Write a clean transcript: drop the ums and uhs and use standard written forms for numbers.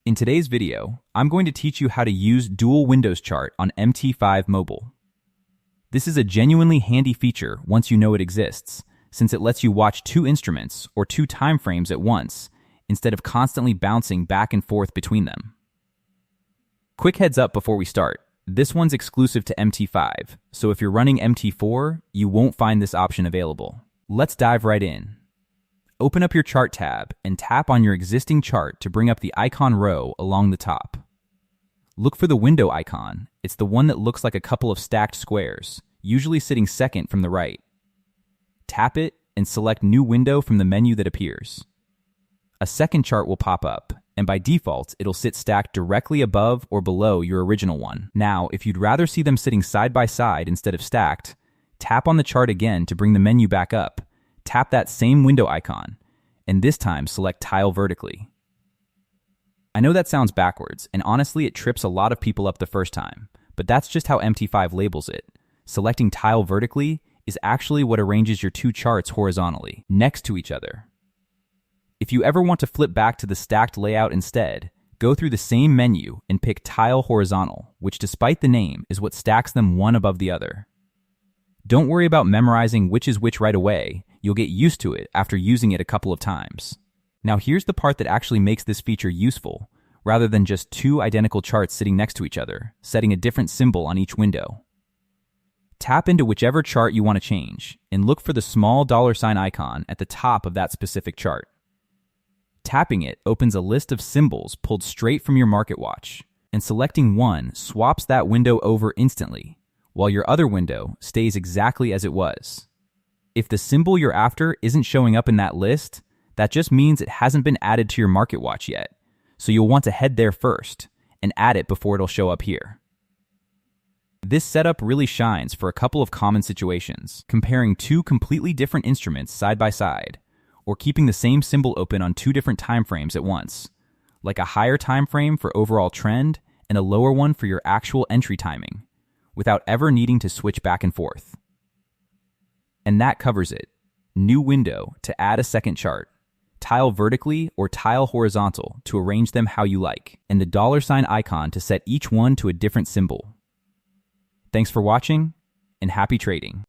In today's video, I'm going to teach you how to use Dual Windows Chart on MT5 Mobile. This is a genuinely handy feature once you know it exists, since it lets you watch two instruments or two time frames at once instead of constantly bouncing back and forth between them. Quick heads up before we start, this one's exclusive to MT5, so if you're running MT4, you won't find this option available. Let's dive right in. Open up your Chart tab and tap on your existing chart to bring up the icon row along the top. Look for the window icon. It's the one that looks like a couple of stacked squares, usually sitting second from the right. Tap it and select New Window from the menu that appears. A second chart will pop up, and by default, it'll sit stacked directly above or below your original one. Now, if you'd rather see them sitting side by side instead of stacked, tap on the chart again to bring the menu back up. Tap that same window icon, and this time select Tile Vertically. I know that sounds backwards, and honestly it trips a lot of people up the first time, but that's just how MT5 labels it. Selecting Tile Vertically is actually what arranges your two charts horizontally, next to each other. If you ever want to flip back to the stacked layout instead, go through the same menu and pick Tile Horizontal, which despite the name is what stacks them one above the other. Don't worry about memorizing which is which right away. You'll get used to it after using it a couple of times. Now here's the part that actually makes this feature useful, rather than just two identical charts sitting next to each other, setting a different symbol on each window. Tap into whichever chart you want to change, and look for the small $ icon at the top of that specific chart. Tapping it opens a list of symbols pulled straight from your market watch, and selecting one swaps that window over instantly, while your other window stays exactly as it was. If the symbol you're after isn't showing up in that list, that just means it hasn't been added to your market watch yet, so you'll want to head there first and add it before it'll show up here. This setup really shines for a couple of common situations, comparing two completely different instruments side by side, or keeping the same symbol open on two different time frames at once, like a higher time frame for overall trend and a lower one for your actual entry timing, without ever needing to switch back and forth. And that covers it. New window to add a second chart, Tile Vertically or Tile Horizontal to arrange them how you like, and the $ icon to set each one to a different symbol. Thanks for watching, and happy trading.